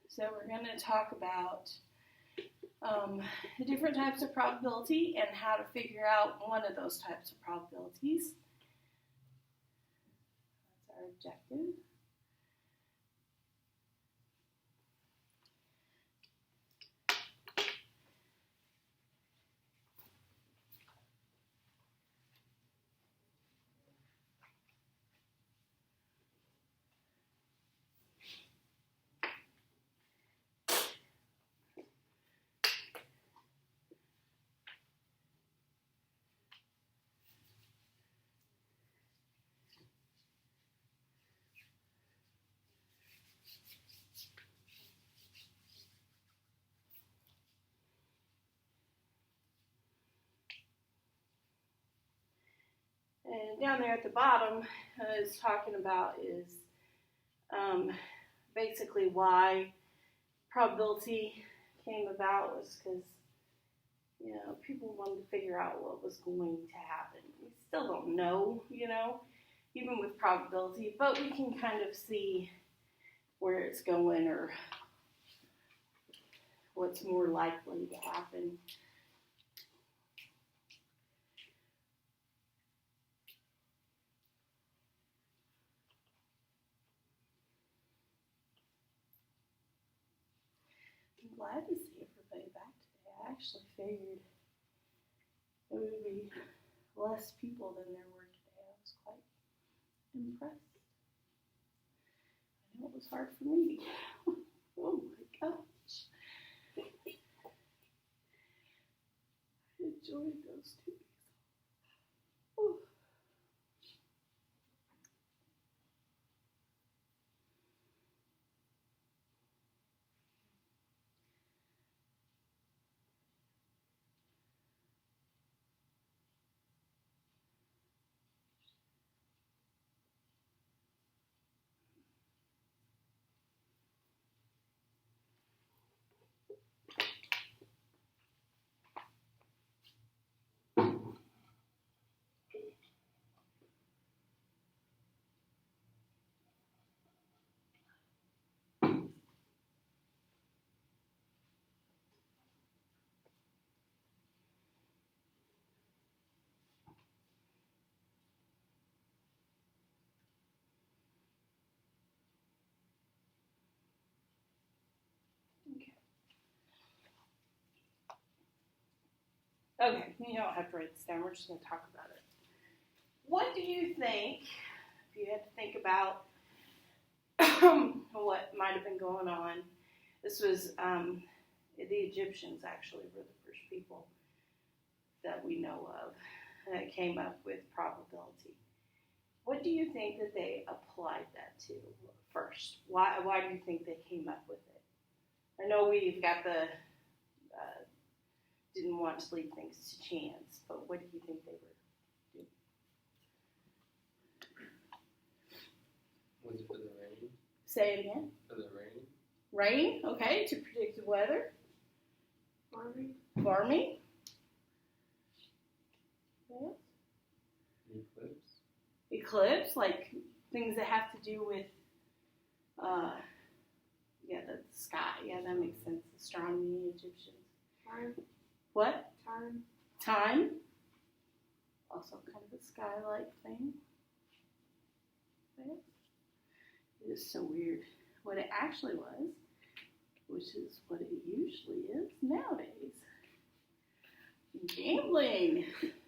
So we're going to talk about the different types of probability and how to figure out one of those types of probabilities. That's our objective. And down there at the bottom is talking about is basically why probability came about was because, you know, people wanted to figure out what was going to happen. We still don't know, you know, even with probability, but we can kind of see where it's going or what's more likely to happen. I'm glad to see everybody back today. I actually figured there would be less people than there were today. I was quite impressed. I know it was hard for me. Oh my gosh. I enjoyed those 2 weeks. Oh. Okay, you don't have to write this down. We're just going to talk about it. What do you think, if you had to think about what might have been going on? This was the Egyptians actually were the first people that we know of that came up with probability. What do you think that they applied that to first? Why do you think they came up with it? I know we've got the didn't want to leave things to chance, but what do you think they were doing? Was it for the rain? Say it again. For the rain? Rain, okay, to predict the weather. Farming. Yeah. Eclipse, like things that have to do with, the sky. Yeah, that makes sense. Astronomy, Egyptians. Time. What? Time. Also kind of a sky-like thing. It is so weird. What it actually was, which is what it usually is nowadays. Gambling.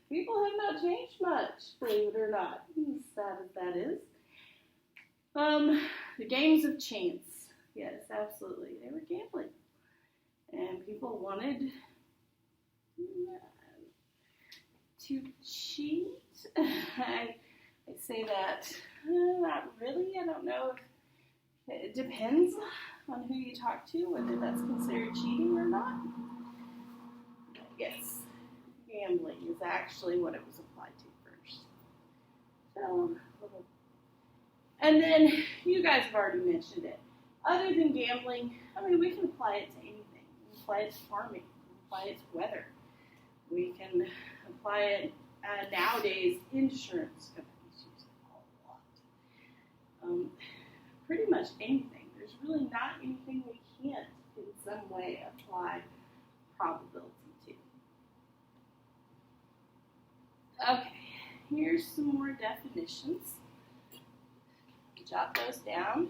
People have not changed much, believe it or not, as sad as that is. The games of chance. Yes, absolutely. They were gambling. And people wanted to cheat. I say that, not really. I don't know if it depends on who you talk to, whether that's considered cheating or not. Yes, gambling is actually what it was applied to first. So, and then you guys have already mentioned it. Other than gambling, I mean, we can apply it to anything. apply it to farming, apply it to weather. We can apply it, nowadays, insurance companies use it a lot. Pretty much anything. There's really not anything we can't, in some way, apply probability to. Okay, here's some more definitions. Jot those down.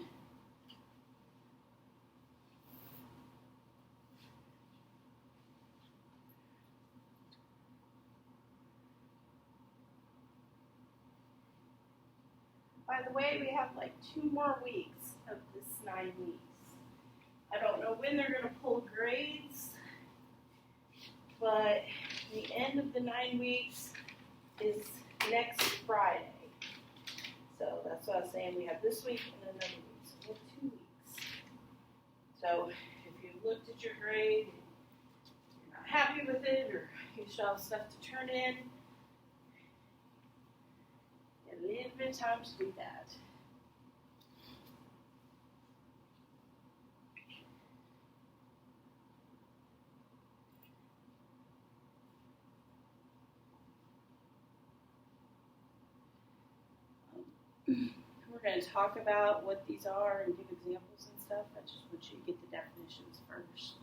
By the way, we have like 2 more weeks of this 9 weeks. I don't know when they're going to pull grades, but the end of the 9 weeks is next Friday. So that's what I was saying. We have this week and another week. So we have 2 weeks. So if you looked at your grade and you're not happy with it, or you still have stuff to turn in, a little bit of time to do that. We're going to talk about what these are and give examples and stuff. I just want you to get the definitions first.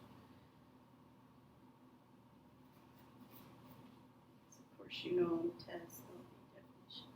So of course, you know on the test there'll be definitions.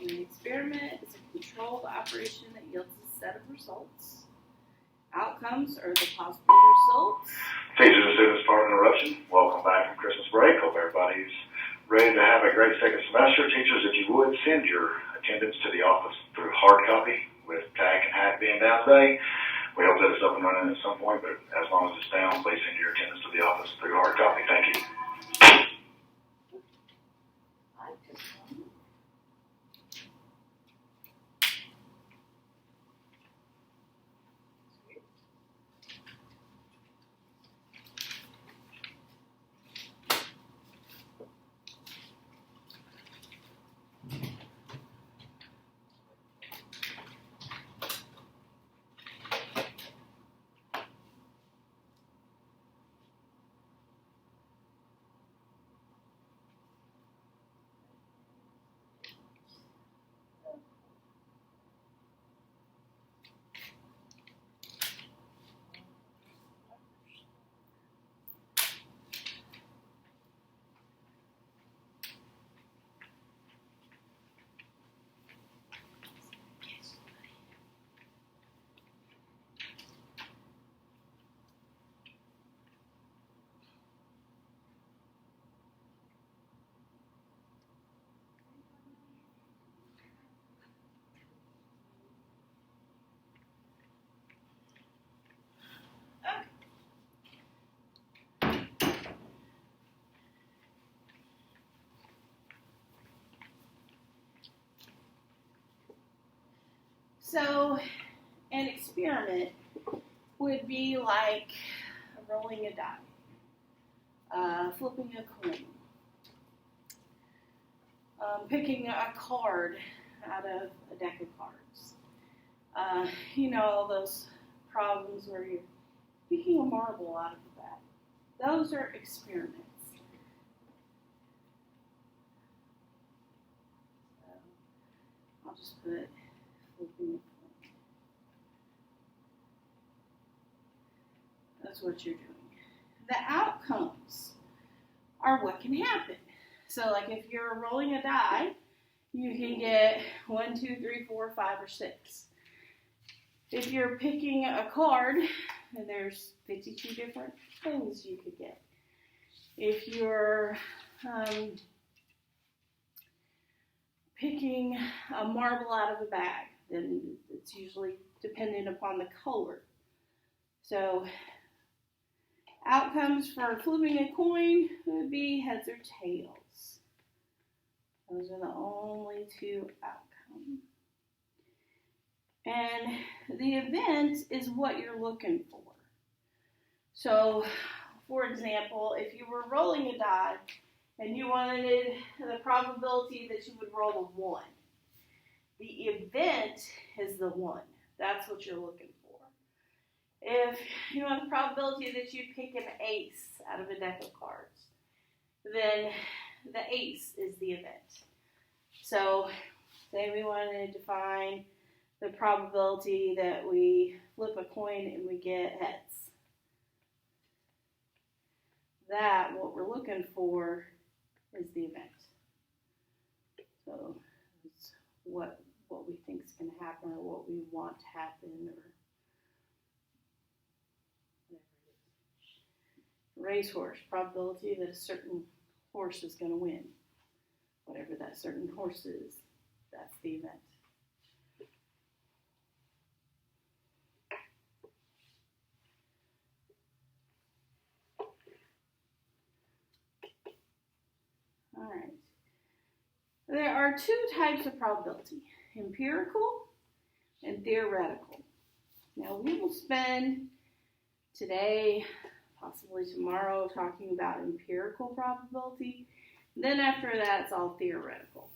An experiment is a controlled operation that yields a set of results. Outcomes are the possible results. Teachers and students, pardon interruption. Welcome back from Christmas break. Hope everybody's ready to have a great second semester. Teachers, if you would, send your attendance to the office through hard copy with tag and hat being down today. We hope that it's up and running at some point, but as long as it's down, please send your attendance to the office through hard copy. Thank you. So, an experiment would be like rolling a die, flipping a coin, picking a card out of a deck of cards. You know, all those problems where you're picking a marble out of the bag. Those are experiments. So, I'll just put flipping a coin. That's what you're doing. The outcomes are what can happen. So like if you're rolling a die you can get 1, 2, 3, 4, 5, or 6. If you're picking a card, there's 52 different things you could get. If you're picking a marble out of a bag, then it's usually dependent upon the color. So outcomes for flipping a coin would be heads or tails. Those are the only two outcomes. And the event is what you're looking for. So, for example, if you were rolling a die and you wanted the probability that you would roll a 1, the event is the 1. That's what you're looking for. If you want the probability that you pick an ace out of a deck of cards, then the ace is the event. So, say we wanted to find the probability that we flip a coin and we get heads. That, what we're looking for, is the event. So, it's what we think is going to happen, or what we want to happen, or whatever it is. Racehorse, probability that a certain horse is going to win. Whatever that certain horse is, that's the event. All right. There are two types of probability, empirical and theoretical. Now, we will spend today, possibly tomorrow, talking about empirical probability. Then after that, it's all theoretical.